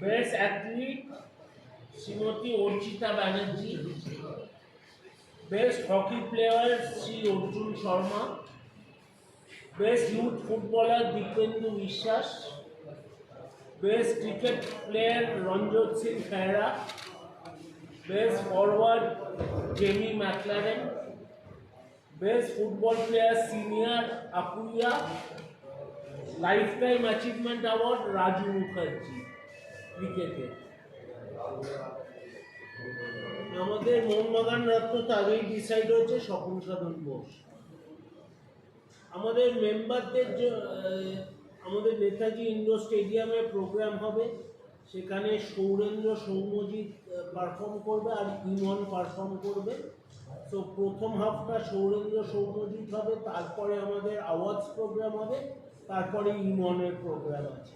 Best athlete Shrimati Archita Banerjee, best hockey player Shri Arjun Sharma, best youth footballer Dipendu Biswas, best cricket player Ranjit Singh Khehra, best forward Jamie McLaren, best football player senior Apuia, life time achievement award Raju Mukherjee ক্রিকেটে। আমাদের মোহনবাগান রত্ন তো আগেই decide হয়েছে, স্বপন সাধন বোস। আমাদের মেম্বারদের আমাদের নেতাজি ইন্ডোর স্টেডিয়ামে প্রোগ্রাম হবে, সেখানে সৌরেন্দ্র সৌম্যজিৎ পারফর্ম করবে আর ইমন পারফর্ম করবে। তো প্রথম হাফটা সৌরেন্দ্র সৌম্যজিৎ হবে, তারপরে আমাদের আওয়াজ প্রোগ্রাম হবে, তারপরে ইমনের প্রোগ্রাম আছে।